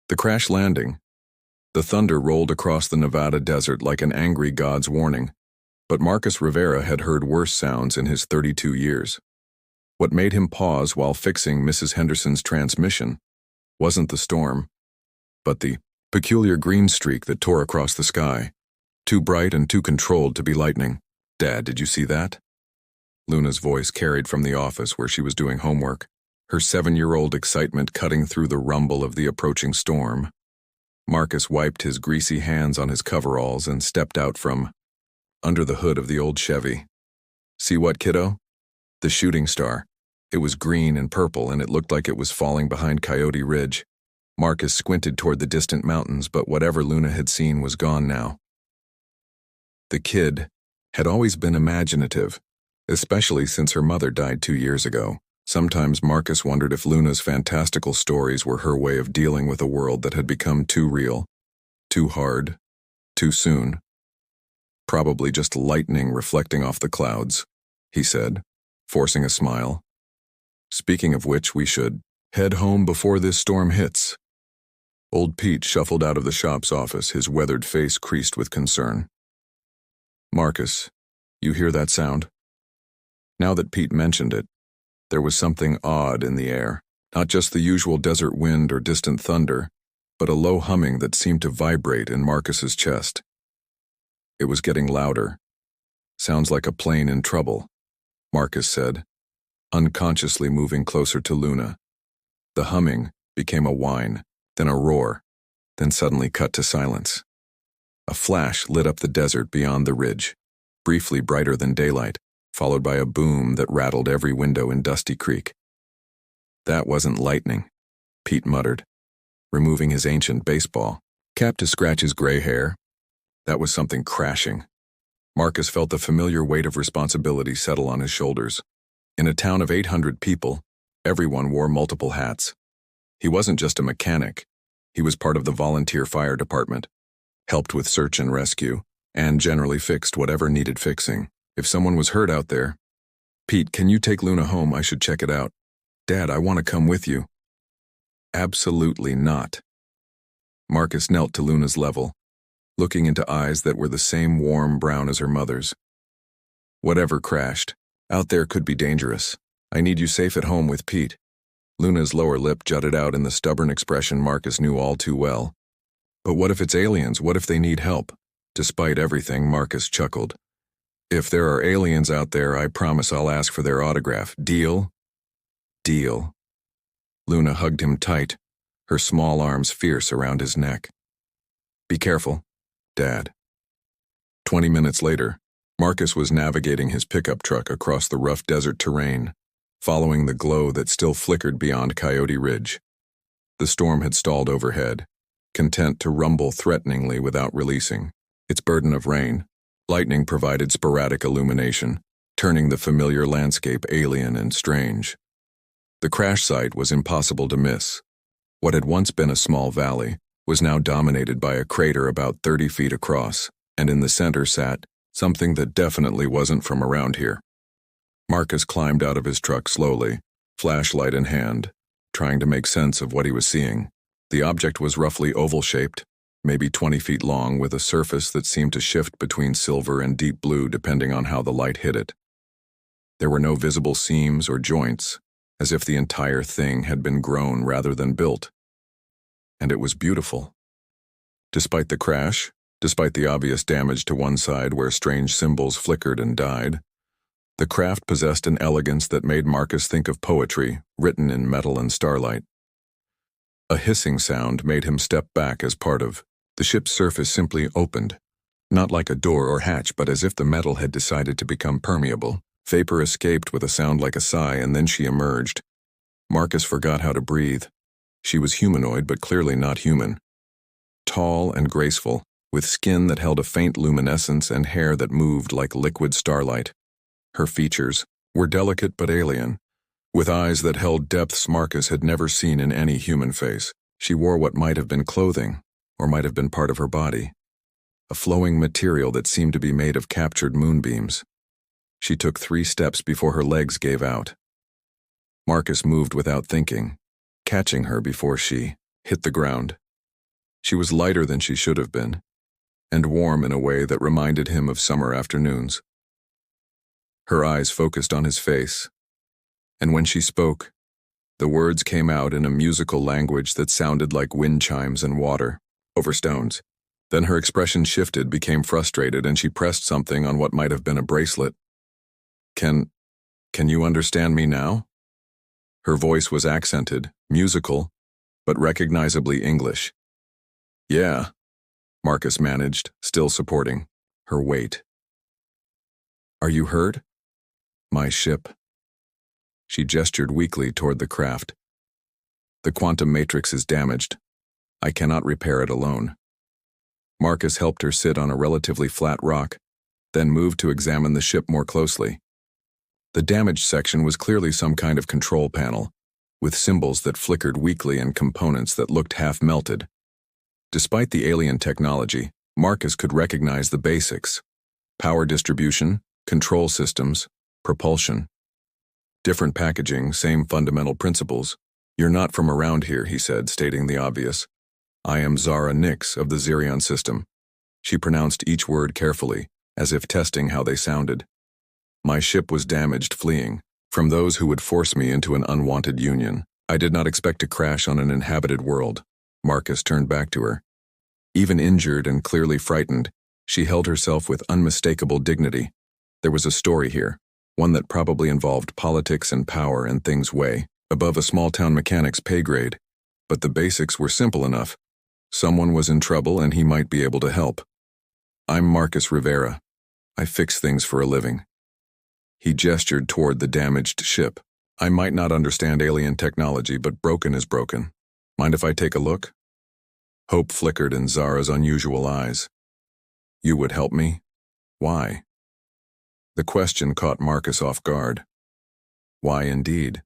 The crash landing. The thunder rolled across the Nevada desert like an angry god's warning, but Marcus Rivera had heard worse sounds in his 32 years. What made him pause while fixing Mrs. Henderson's transmission wasn't the storm, but the peculiar green streak that tore across the sky, too bright and too controlled to be lightning. "Dad, did you see that?" Luna's voice carried from the office where she was doing homework, her 7-year-old excitement cutting through the rumble of the approaching storm. Marcus wiped his greasy hands on his coveralls and stepped out from under the hood of the old Chevy. "See what, kiddo?" The shooting star. It was green and purple, and it looked like it was falling behind Coyote Ridge. Marcus squinted toward the distant mountains, but whatever Luna had seen was gone now. The kid had always been imaginative, especially since her mother died 2 years ago. Sometimes Marcus wondered if Luna's fantastical stories were her way of dealing with a world that had become too real, too hard, too soon. "Probably just lightning reflecting off the clouds," he said, forcing a smile. "Speaking of which, we should head home before this storm hits." Old Pete shuffled out of the shop's office, his weathered face creased with concern. "Marcus, you hear that sound?" Now that Pete mentioned it, there was something odd in the air, not just the usual desert wind or distant thunder, but a low humming that seemed to vibrate in Marcus's chest. It was getting louder. "Sounds like a plane in trouble," Marcus said, unconsciously moving closer to Luna. The humming became a whine, then a roar, then suddenly cut to silence. A flash lit up the desert beyond the ridge, briefly brighter than daylight, followed by a boom that rattled every window in Dusty Creek. "That wasn't lightning," Pete muttered, removing his ancient baseball cap to scratch his gray hair. That was something crashing. Marcus felt the familiar weight of responsibility settle on his shoulders. In a town of 800 people, everyone wore multiple hats. He wasn't just a mechanic. He was part of the volunteer fire department, helped with search and rescue, and generally fixed whatever needed fixing. If someone was hurt out there, "Pete, can you take Luna home? I should check it out." "Dad, I want to come with you." "Absolutely not." Marcus knelt to Luna's level, looking into eyes that were the same warm brown as her mother's. "Whatever crashed, out there could be dangerous. I need you safe at home with Pete." Luna's lower lip jutted out in the stubborn expression Marcus knew all too well. "But what if it's aliens? What if they need help?" Despite everything, Marcus chuckled. "If there are aliens out there, I promise I'll ask for their autograph. Deal?" "Deal." Luna hugged him tight, her small arms fierce around his neck. "Be careful, Dad." 20 minutes later, Marcus was navigating his pickup truck across the rough desert terrain, following the glow that still flickered beyond Coyote Ridge. The storm had stalled overhead, content to rumble threateningly without releasing its burden of rain. Lightning provided sporadic illumination, turning the familiar landscape alien and strange. The crash site was impossible to miss. What had once been a small valley was now dominated by a crater about 30 feet across, and in the center sat something that definitely wasn't from around here. Marcus climbed out of his truck slowly, flashlight in hand, trying to make sense of what he was seeing. The object was roughly oval-shaped, maybe 20 feet long, with a surface that seemed to shift between silver and deep blue depending on how the light hit it. There were no visible seams or joints, as if the entire thing had been grown rather than built. And it was beautiful. Despite the crash, despite the obvious damage to one side where strange symbols flickered and died, the craft possessed an elegance that made Marcus think of poetry written in metal and starlight. A hissing sound made him step back as part of the ship's surface simply opened, not like a door or hatch, but as if the metal had decided to become permeable. Vapor escaped with a sound like a sigh, and then she emerged. Marcus forgot how to breathe. She was humanoid, but clearly not human. Tall and graceful, with skin that held a faint luminescence and hair that moved like liquid starlight. Her features were delicate but alien, with eyes that held depths Marcus had never seen in any human face. She wore what might have been clothing, or might have been part of her body, a flowing material that seemed to be made of captured moonbeams. She took 3 steps before her legs gave out. Marcus moved without thinking, catching her before she hit the ground. She was lighter than she should have been, and warm in a way that reminded him of summer afternoons. Her eyes focused on his face, and when she spoke, the words came out in a musical language that sounded like wind chimes and water over stones. Then her expression shifted, became frustrated, and she pressed something on what might have been a bracelet. Can you understand me now? Her voice was accented, musical, but recognizably English. Yeah, Marcus managed, still supporting her weight. Are you hurt? My ship. She gestured weakly toward the craft. The quantum matrix is damaged. I cannot repair it alone. Marcus helped her sit on a relatively flat rock, then moved to examine the ship more closely. The damaged section was clearly some kind of control panel, with symbols that flickered weakly and components that looked half-melted. Despite the alien technology, Marcus could recognize the basics: power distribution, control systems, propulsion. Different packaging, same fundamental principles. You're not from around here, he said, stating the obvious. I am Zara Nix of the Zirion system. She pronounced each word carefully, as if testing how they sounded. My ship was damaged fleeing from those who would force me into an unwanted union. I did not expect to crash on an inhabited world. Marcus turned back to her. Even injured and clearly frightened, she held herself with unmistakable dignity. There was a story here, one that probably involved politics and power and things way above a small-town mechanic's pay grade. But the basics were simple enough. Someone was in trouble and he might be able to help. I'm Marcus Rivera. I fix things for a living. He gestured toward the damaged ship. I might not understand alien technology, but broken is broken. Mind if I take a look? Hope flickered in Zara's unusual eyes. You would help me? Why? The question caught Marcus off guard. Why indeed?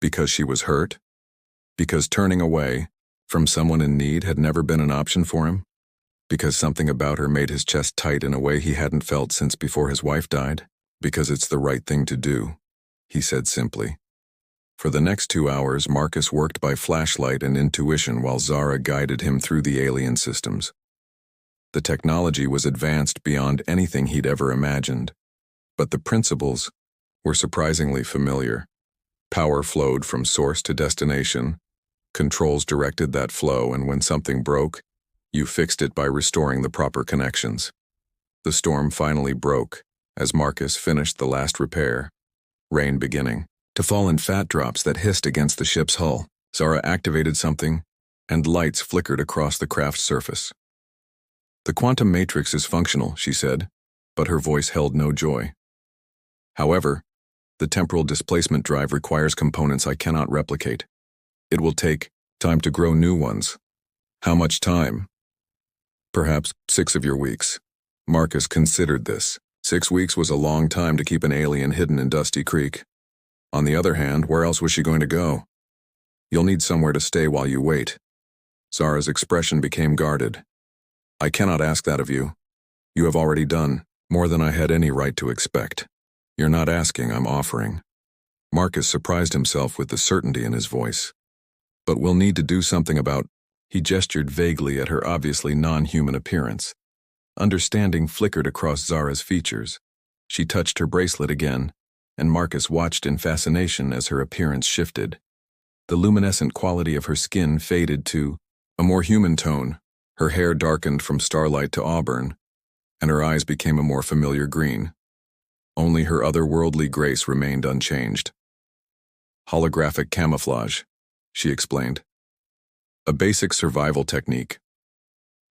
Because she was hurt? Because turning away from someone in need had never been an option for him? Because something about her made his chest tight in a way he hadn't felt since before his wife died? Because it's the right thing to do, he said simply. For the next 2 hours, Marcus worked by flashlight and intuition while Zara guided him through the alien systems. The technology was advanced beyond anything he'd ever imagined, but the principles were surprisingly familiar. Power flowed from source to destination. Controls directed that flow, and when something broke, you fixed it by restoring the proper connections. The storm finally broke as Marcus finished the last repair, rain beginning to fall in fat drops that hissed against the ship's hull. Zara activated something, and lights flickered across the craft's surface. The quantum matrix is functional, she said, but her voice held no joy. However, the temporal displacement drive requires components I cannot replicate. It will take time to grow new ones. How much time? Perhaps 6 of your weeks. Marcus considered this. 6 weeks was a long time to keep an alien hidden in Dusty Creek. On the other hand, where else was she going to go? You'll need somewhere to stay while you wait. Zara's expression became guarded. I cannot ask that of you. You have already done more than I had any right to expect. You're not asking, I'm offering. Marcus surprised himself with the certainty in his voice. But we'll need to do something about... He gestured vaguely at her obviously non-human appearance. Understanding flickered across Zara's features. She touched her bracelet again, and Marcus watched in fascination as her appearance shifted. The luminescent quality of her skin faded to a more human tone. Her hair darkened from starlight to auburn, and her eyes became a more familiar green. Only her otherworldly grace remained unchanged. Holographic camouflage, she explained. A basic survival technique.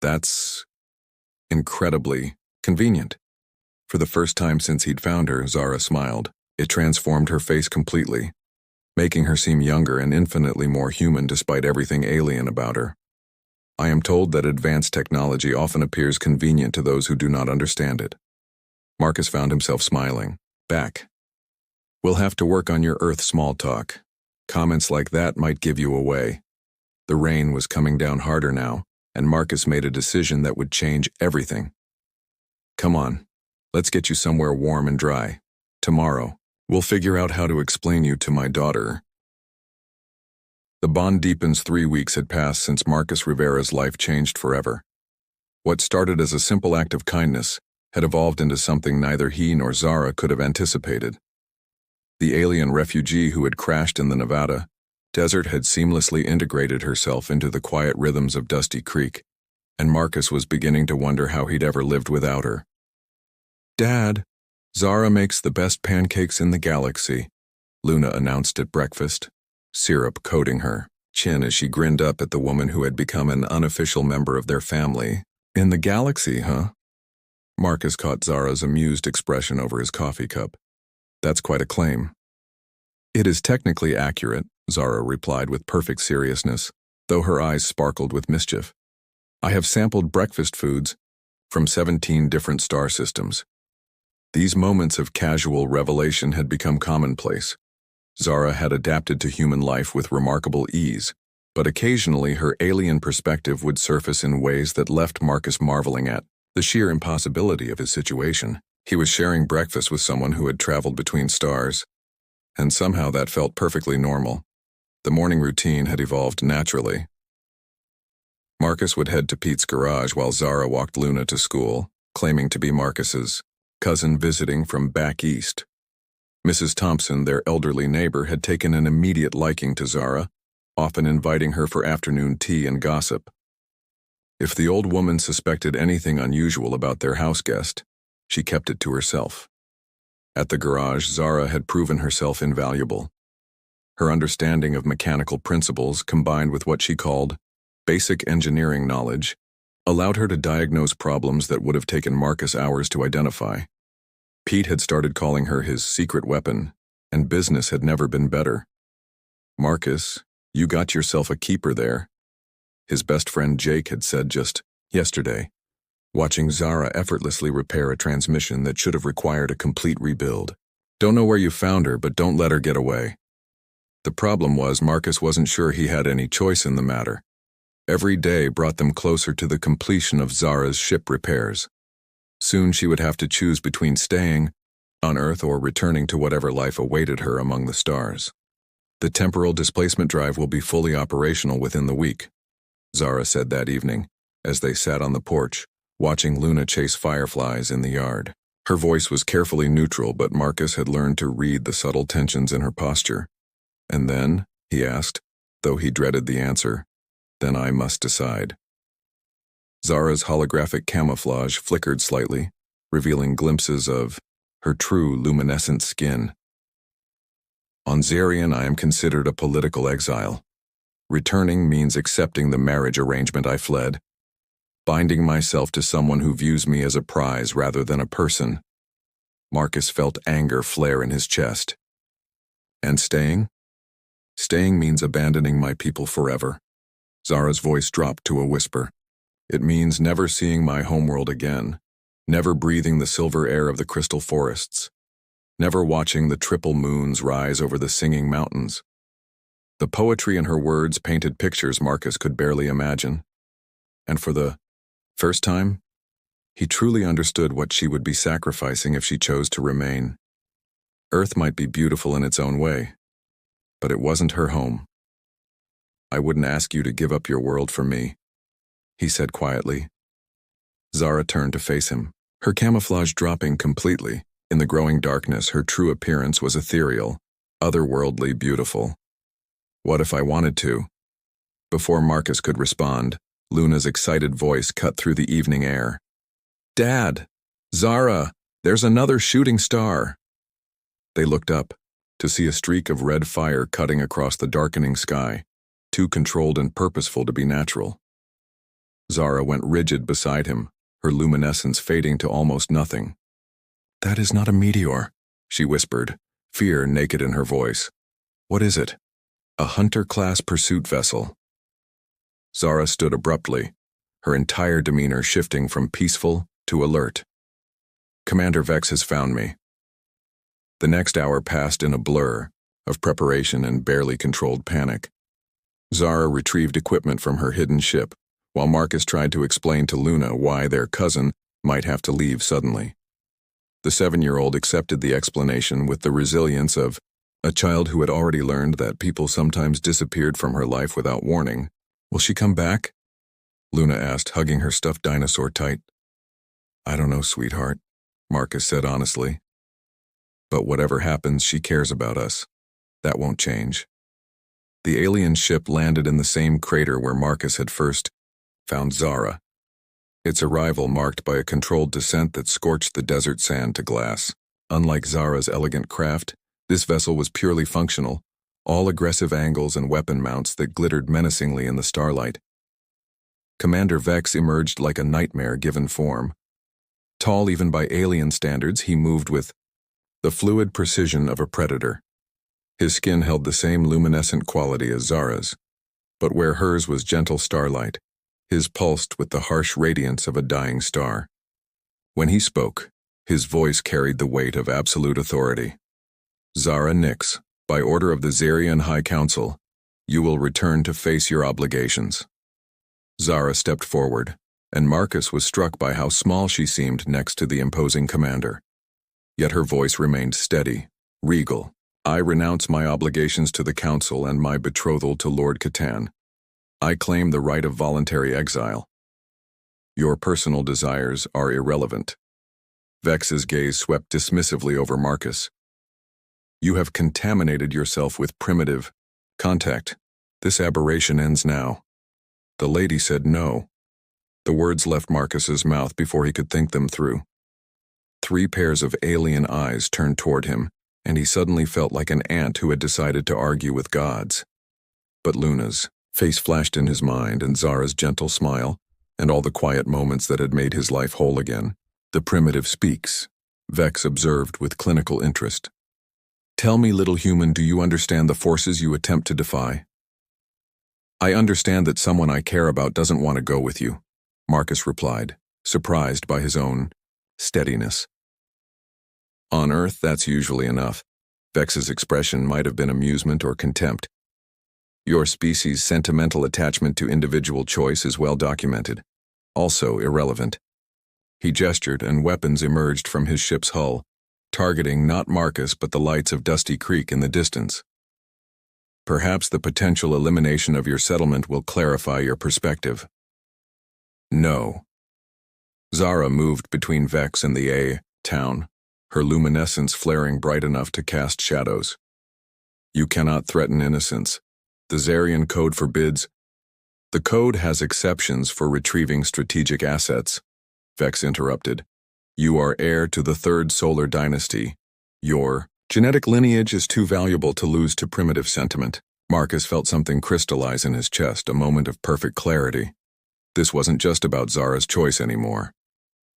That's incredibly convenient. For the first time since he'd found her, Zara smiled. It transformed her face completely, making her seem younger and infinitely more human despite everything alien about her. I am told that advanced technology often appears convenient to those who do not understand it. Marcus found himself smiling back. We'll have to work on your Earth small talk. Comments like that might give you away. The rain was coming down harder now, and Marcus made a decision that would change everything. Come on, let's get you somewhere warm and dry. Tomorrow, we'll figure out how to explain you to my daughter. The bond deepens. 3 weeks had passed since Marcus Rivera's life changed forever. What started as a simple act of kindness had evolved into something neither he nor Zara could have anticipated. The alien refugee who had crashed in the Nevada desert had seamlessly integrated herself into the quiet rhythms of Dusty Creek, and Marcus was beginning to wonder how he'd ever lived without her. "Dad, Zara makes the best pancakes in the galaxy," Luna announced at breakfast, syrup coating her chin as she grinned up at the woman who had become an unofficial member of their family. "In the galaxy, huh?" Marcus caught Zara's amused expression over his coffee cup. "That's quite a claim." "It is technically accurate," Zara replied with perfect seriousness, though her eyes sparkled with mischief. "I have sampled breakfast foods from 17 different star systems." These moments of casual revelation had become commonplace. Zara had adapted to human life with remarkable ease, but occasionally her alien perspective would surface in ways that left Marcus marveling at the sheer impossibility of his situation. He was sharing breakfast with someone who had traveled between stars, and somehow that felt perfectly normal. The morning routine had evolved naturally. Marcus would head to Pete's garage while Zara walked Luna to school, claiming to be Marcus's cousin visiting from back east. Mrs. Thompson, their elderly neighbor, had taken an immediate liking to Zara, often inviting her for afternoon tea and gossip. If the old woman suspected anything unusual about their house guest, she kept it to herself. At the garage, Zara had proven herself invaluable. Her understanding of mechanical principles, combined with what she called basic engineering knowledge, allowed her to diagnose problems that would have taken Marcus hours to identify. Pete had started calling her his secret weapon, and business had never been better. "Marcus, you got yourself a keeper there," his best friend Jake had said just yesterday, watching Zara effortlessly repair a transmission that should have required a complete rebuild. "Don't know where you found her, but don't let her get away." The problem was Marcus wasn't sure he had any choice in the matter. Every day brought them closer to the completion of Zara's ship repairs. Soon she would have to choose between staying on Earth or returning to whatever life awaited her among the stars. "The temporal displacement drive will be fully operational within the week," Zara said that evening, as they sat on the porch, watching Luna chase fireflies in the yard. Her voice was carefully neutral, but Marcus had learned to read the subtle tensions in her posture. "And then?" he asked, though he dreaded the answer. "Then I must decide." Zara's holographic camouflage flickered slightly, revealing glimpses of her true luminescent skin. "On Zarian, I am considered a political exile. Returning means accepting the marriage arrangement I fled, binding myself to someone who views me as a prize rather than a person." Marcus felt anger flare in his chest. "And staying? Staying means abandoning my people forever." Zara's voice dropped to a whisper. "It means never seeing my homeworld again, never breathing the silver air of the crystal forests, never watching the triple moons rise over the singing mountains." The poetry in her words painted pictures Marcus could barely imagine. And for the first time, he truly understood what she would be sacrificing if she chose to remain. Earth might be beautiful in its own way, but it wasn't her home. "I wouldn't ask you to give up your world for me," he said quietly. Zara turned to face him, her camouflage dropping completely. In the growing darkness, her true appearance was ethereal, otherworldly beautiful. "What if I wanted to?" Before Marcus could respond, Luna's excited voice cut through the evening air. "Dad! Zara! There's another shooting star!" They looked up, to see a streak of red fire cutting across the darkening sky, too controlled and purposeful to be natural. Zara went rigid beside him, her luminescence fading to almost nothing. "That is not a meteor," she whispered, fear naked in her voice. "What is it?" "A hunter-class pursuit vessel." Zara stood abruptly, her entire demeanor shifting from peaceful to alert. "Commander Vex has found me." The next hour passed in a blur of preparation and barely controlled panic. Zara retrieved equipment from her hidden ship, while Marcus tried to explain to Luna why their cousin might have to leave suddenly. The 7-year-old accepted the explanation with the resilience of a child who had already learned that people sometimes disappeared from her life without warning. Will she come back? Luna asked, hugging her stuffed dinosaur tight. I don't know, sweetheart, Marcus said honestly. But whatever happens, she cares about us. That won't change. The alien ship landed in the same crater where Marcus had first found Zara. Its arrival marked by a controlled descent that scorched the desert sand to glass. Unlike Zara's elegant craft, this vessel was purely functional, all aggressive angles and weapon mounts that glittered menacingly in the starlight. Commander Vex emerged like a nightmare given form. Tall even by alien standards, he moved with the fluid precision of a predator. His skin held the same luminescent quality as Zara's, but where hers was gentle starlight, his pulsed with the harsh radiance of a dying star. When he spoke, his voice carried the weight of absolute authority. Zara Nix, by order of the Zarian High Council, you will return to face your obligations. Zara stepped forward, and Marcus was struck by how small she seemed next to the imposing commander. Yet her voice remained steady, regal. I renounce my obligations to the Council and my betrothal to Lord Catan. I claim the right of voluntary exile. Your personal desires are irrelevant. Vex's gaze swept dismissively over Marcus. You have contaminated yourself with primitive contact. This aberration ends now. The lady said no. The words left Marcus's mouth before he could think them through. 3 pairs of alien eyes turned toward him, and he suddenly felt like an ant who had decided to argue with gods. But Luna's face flashed in his mind, and Zara's gentle smile, and all the quiet moments that had made his life whole again. The primitive speaks, Vex observed with clinical interest. Tell me, little human, do you understand the forces you attempt to defy? I understand that someone I care about doesn't want to go with you, Marcus replied, surprised by his own steadiness. On Earth, that's usually enough. Vex's expression might have been amusement or contempt. Your species' sentimental attachment to individual choice is well documented, also irrelevant. He gestured, and weapons emerged from his ship's hull, targeting not Marcus but the lights of Dusty Creek in the distance. Perhaps the potential elimination of your settlement will clarify your perspective. No. Zara moved between Vex and the town, her luminescence flaring bright enough to cast shadows. You cannot threaten innocence. The Zarian Code forbids. The code has exceptions for retrieving strategic assets, Vex interrupted. You are heir to the 3rd solar dynasty. Your genetic lineage is too valuable to lose to primitive sentiment. Marcus felt something crystallize in his chest, a moment of perfect clarity. This wasn't just about Zara's choice anymore.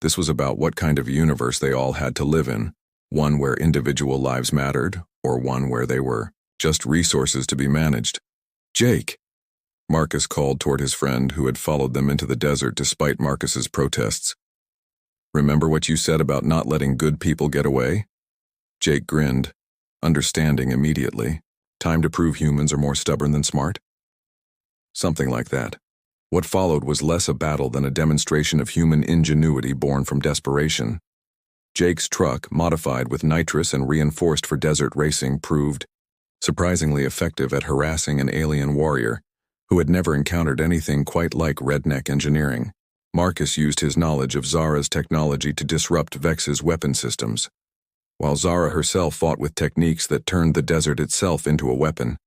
This was about what kind of universe they all had to live in, one where individual lives mattered, or one where they were just resources to be managed. Jake, Marcus called toward his friend who had followed them into the desert despite Marcus's protests. Remember what you said about not letting good people get away? Jake grinned, understanding immediately. Time to prove humans are more stubborn than smart? Something like that. What followed was less a battle than a demonstration of human ingenuity born from desperation. Jake's truck, modified with nitrous and reinforced for desert racing, proved surprisingly effective at harassing an alien warrior who had never encountered anything quite like redneck engineering. Marcus used his knowledge of Zara's technology to disrupt Vex's weapon systems, while Zara herself fought with techniques that turned the desert itself into a weapon.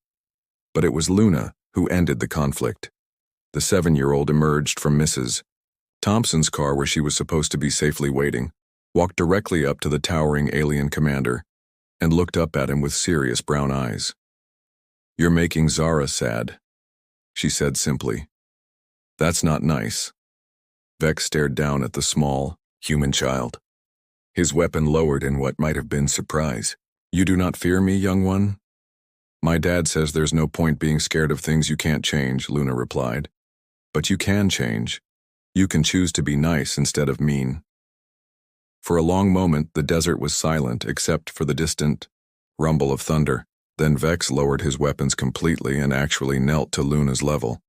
But it was Luna who ended the conflict. The 7-year-old emerged from Mrs. Thompson's car where she was supposed to be safely waiting, walked directly up to the towering alien commander, and looked up at him with serious brown eyes. You're making Zara sad, she said simply. That's not nice. Vex stared down at the small, human child. His weapon lowered in what might have been surprise. You do not fear me, young one? My dad says there's no point being scared of things you can't change, Luna replied. But you can change. You can choose to be nice instead of mean. For a long moment, the desert was silent except for the distant rumble of thunder. Then Vex lowered his weapons completely and actually knelt to Luna's level.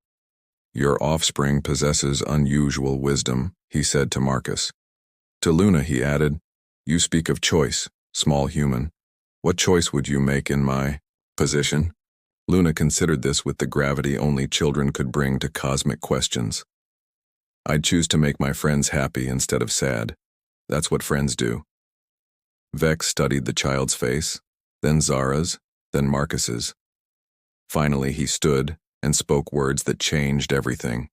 Your offspring possesses unusual wisdom, he said to Marcus. To Luna, he added, you speak of choice, small human. What choice would you make in my position? Luna considered this with the gravity only children could bring to cosmic questions. I'd choose to make my friends happy instead of sad. That's what friends do. Vex studied the child's face, then Zara's, then Marcus's. Finally, he stood and spoke words that changed everything.